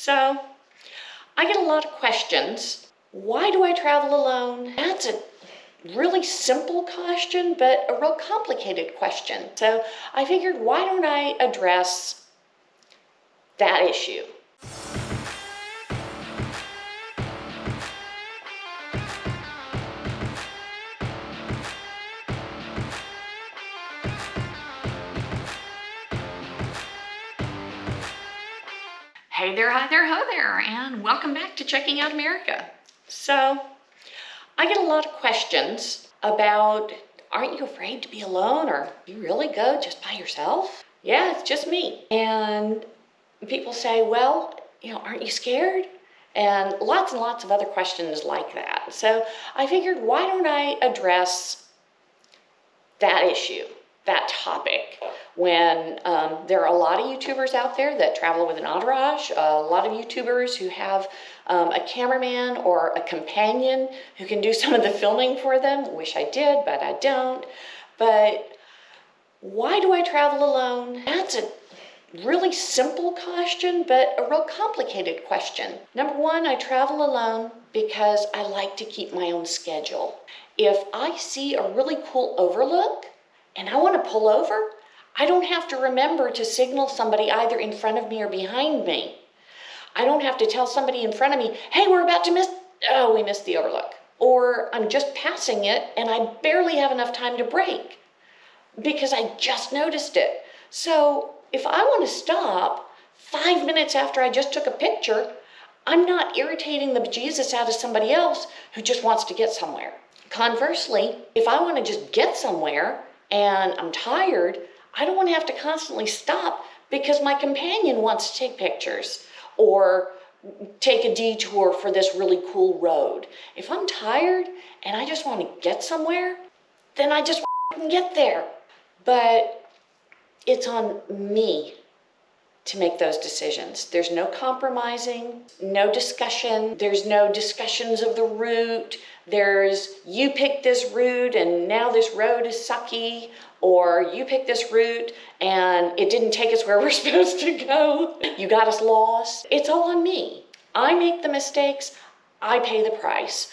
So I get a lot of questions. Why do I travel alone? That's a really simple question, but a real complicated question. So I figured, why don't I address that issue? Hey there, hi there, ho there, and welcome back to Checking Out America. So I get a lot of questions about, aren't you afraid to be alone, or do you really go just by yourself? Yeah, it's just me. And people say, well, aren't you scared? And lots of other questions like that. So I figured, why don't I address that issue, that topic, when there are a lot of YouTubers out there that travel with an entourage, a lot of YouTubers who have a cameraman or a companion who can do some of the filming for them. Wish I did, but I don't. But why do I travel alone? That's a really simple question, but a real complicated question. Number one, I travel alone because I like to keep my own schedule. If I see a really cool overlook and I want to pull over, I don't have to remember to signal somebody either in front of me or behind me. I don't have to tell somebody in front of me, hey, we missed the overlook. Or I'm just passing it and I barely have enough time to brake because I just noticed it. So if I want to stop 5 minutes after I just took a picture, I'm not irritating the bejesus out of somebody else who just wants to get somewhere. Conversely, if I want to just get somewhere and I'm tired, I don't want to have to constantly stop because my companion wants to take pictures or take a detour for this really cool road. If I'm tired and I just want to get somewhere, then I just can get there. But it's on me to make those decisions. There's no compromising, no discussion. There's no discussions of the route. There's, you picked this route and now this road is sucky, or you picked this route and it didn't take us where we're supposed to go. You got us lost. It's all on me. I make the mistakes. I pay the price.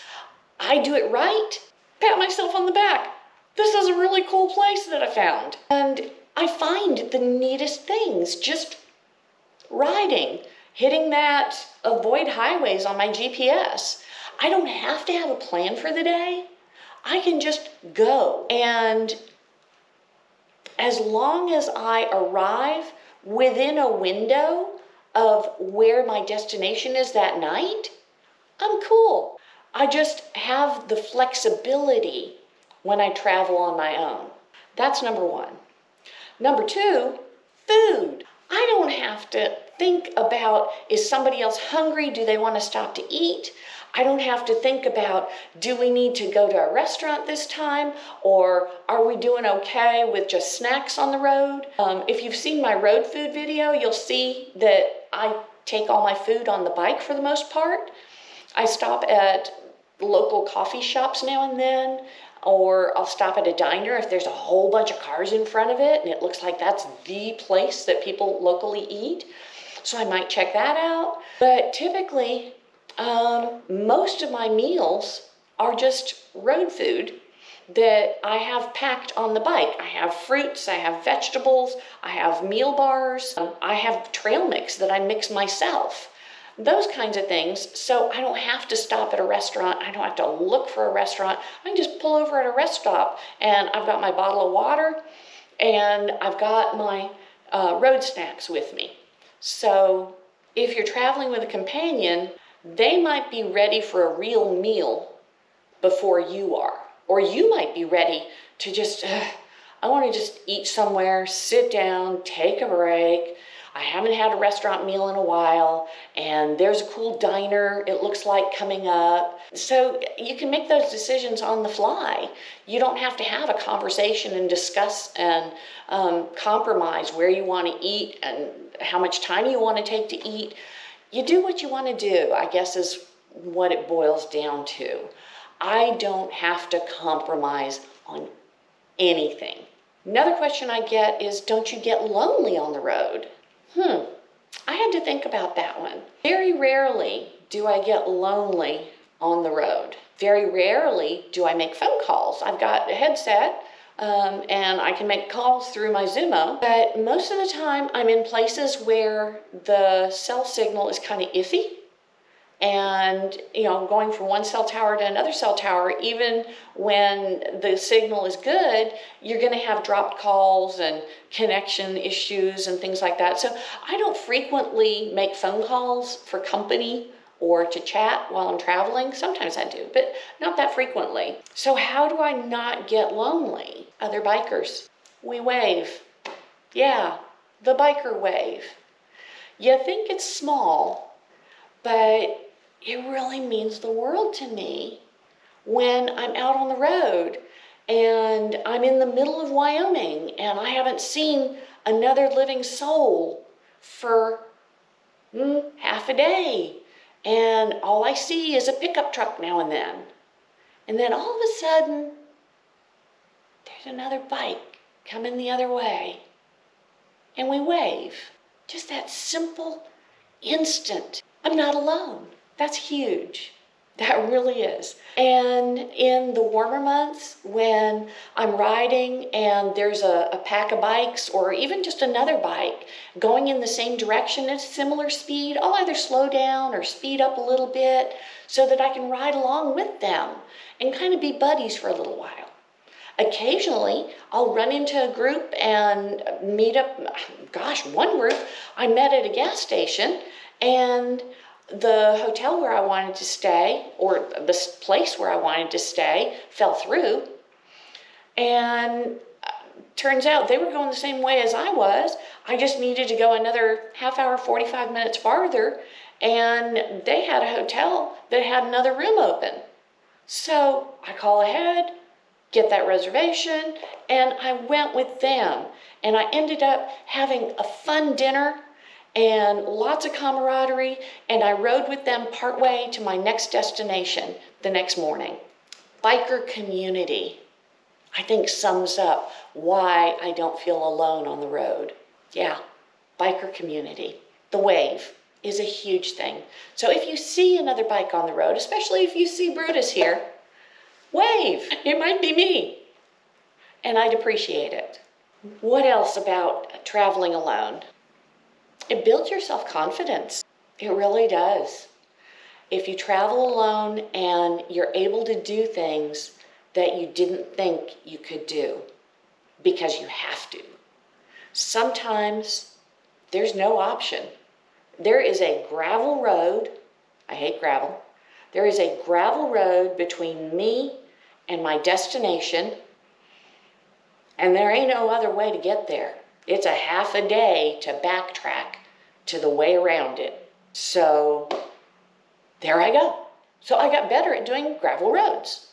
I do it right. Pat myself on the back. This is a really cool place that I found. And I find the neatest things just riding, hitting that avoid highways on my GPS. I don't have to have a plan for the day. I can just go. And as long as I arrive within a window of where my destination is that night, I'm cool. I just have the flexibility when I travel on my own. That's number one. Number two, food. I don't have to think about, is somebody else hungry? Do they want to stop to eat? I don't have to think about, do we need to go to a restaurant this time? Or are we doing okay with just snacks on the road? If you've seen my road food video, you'll see that I take all my food on the bike for the most part. I stop at local coffee shops now and then, or I'll stop at a diner if there's a whole bunch of cars in front of it and it looks like that's the place that people locally eat. So I might check that out. But typically, most of my meals are just road food that I have packed on the bike. I have fruits, I have vegetables, I have meal bars, I have trail mix that I mix myself. Those kinds of things, so I don't have to stop at a restaurant. I don't have to look for a restaurant. I can just pull over at a rest stop and I've got my bottle of water and I've got my road snacks with me. So if you're traveling with a companion, they might be ready for a real meal before you are. Or you might be ready to just, I want to just eat somewhere, sit down, take a break. I haven't had a restaurant meal in a while, and there's a cool diner, it looks like, coming up. So you can make those decisions on the fly. You don't have to have a conversation and discuss and compromise where you want to eat and how much time you want to take to eat. You do what you want to do, I guess, is what it boils down to. I don't have to compromise on anything. Another question I get is, don't you get lonely on the road? I had to think about that one. Very rarely do I get lonely on the road. Very rarely do I make phone calls. I've got a headset and I can make calls through my Zumo, but most of the time I'm in places where the cell signal is kind of iffy. And, going from one cell tower to another cell tower, even when the signal is good, you're going to have dropped calls and connection issues and things like that. So I don't frequently make phone calls for company or to chat while I'm traveling. Sometimes I do, but not that frequently. So how do I not get lonely? Other bikers. We wave. Yeah, the biker wave. You think it's small, but it really means the world to me when I'm out on the road and I'm in the middle of Wyoming and I haven't seen another living soul for half a day. And all I see is a pickup truck now and then. And then all of a sudden, there's another bike coming the other way. And we wave. Just that simple instant. I'm not alone. That's huge. That really is. And in the warmer months, when I'm riding and there's a pack of bikes or even just another bike going in the same direction at similar speed, I'll either slow down or speed up a little bit so that I can ride along with them and kind of be buddies for a little while. Occasionally, I'll run into a group and meet up. One group I met at a gas station, and the hotel where I wanted to stay, or the place where I wanted to stay, fell through. And turns out they were going the same way as I was. I just needed to go another half hour, 45 minutes farther, and they had a hotel that had another room open. So I call ahead, get that reservation, and I went with them. And I ended up having a fun dinner and lots of camaraderie, and I rode with them partway to my next destination the next morning. Biker community, I think, sums up why I don't feel alone on the road. Yeah, biker community. The wave is a huge thing. So if you see another bike on the road, especially if you see Brutus here, wave. It might be me. And I'd appreciate it. What else about traveling alone? It builds your self-confidence. It really does. If you travel alone and you're able to do things that you didn't think you could do because you have to. Sometimes there's no option. There is a gravel road. I hate gravel. There is a gravel road between me and my destination, and there ain't no other way to get there. It's a half a day to backtrack to the way around it. So there I go. So I got better at doing gravel roads.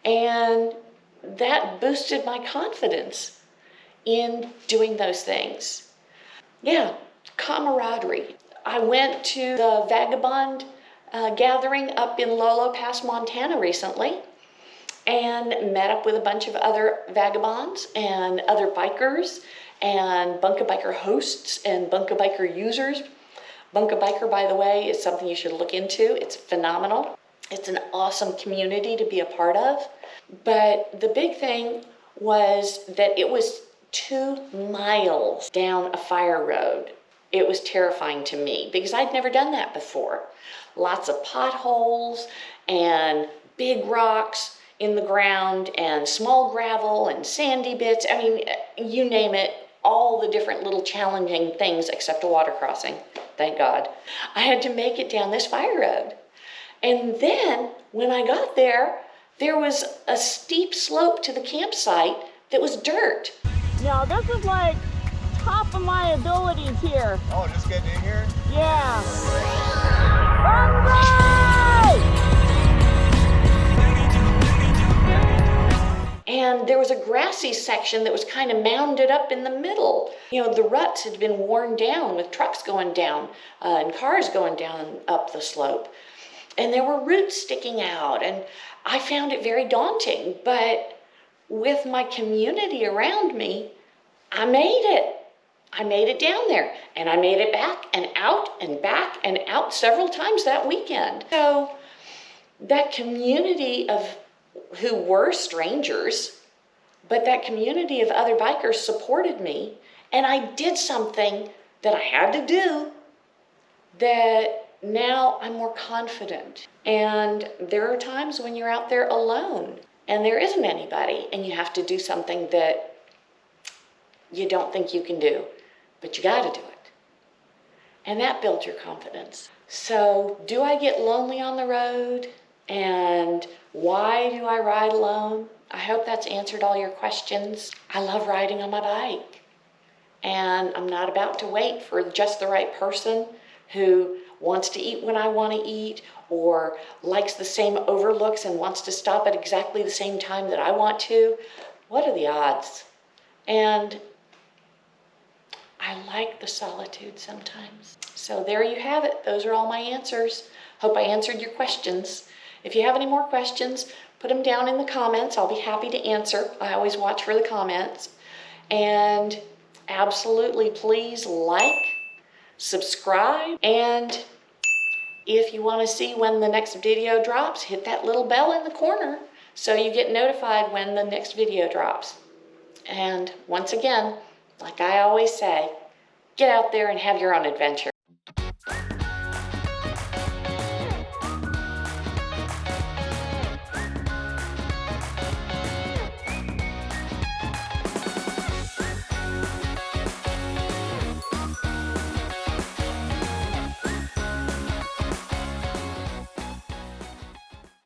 And that boosted my confidence in doing those things. Yeah, camaraderie. I went to the Vagabond gathering up in Lolo Pass, Montana recently, and met up with a bunch of other vagabonds and other bikers and Bunka Biker hosts and Bunka Biker users. Bunka Biker, by the way, is something you should look into. It's phenomenal. It's an awesome community to be a part of. But the big thing was that it was 2 miles down a fire road. It was terrifying to me because I'd never done that before. Lots of potholes and big rocks in the ground and small gravel and sandy bits. I mean, you name it, all the different little challenging things except a water crossing, thank God. I had to make it down this fire road. And then when I got there, there was a steep slope to the campsite that was dirt. Now this is like top of my abilities here. Oh, just getting in here? Yeah. Run! And there was a grassy section that was kind of mounded up in the middle. You know, the ruts had been worn down with trucks going down and cars going down up the slope. And there were roots sticking out, and I found it very daunting. But with my community around me, I made it. I made it down there, and I made it back and out several times that weekend. So that community of who were strangers, but that community of other bikers supported me, and I did something that I had to do that now I'm more confident. And there are times when you're out there alone and there isn't anybody, and you have to do something that you don't think you can do, but you got to do it. And that builds your confidence. So, do I get lonely on the road? And why do I ride alone? I hope that's answered all your questions. I love riding on my bike. And I'm not about to wait for just the right person who wants to eat when I want to eat, or likes the same overlooks and wants to stop at exactly the same time that I want to. What are the odds? And I like the solitude sometimes. So there you have it. Those are all my answers. Hope I answered your questions. If you have any more questions, put them down in the comments. I'll be happy to answer. I always watch for the comments. And absolutely, please like, subscribe, and if you want to see when the next video drops, hit that little bell in the corner so you get notified when the next video drops. And once again, like I always say, get out there and have your own adventure.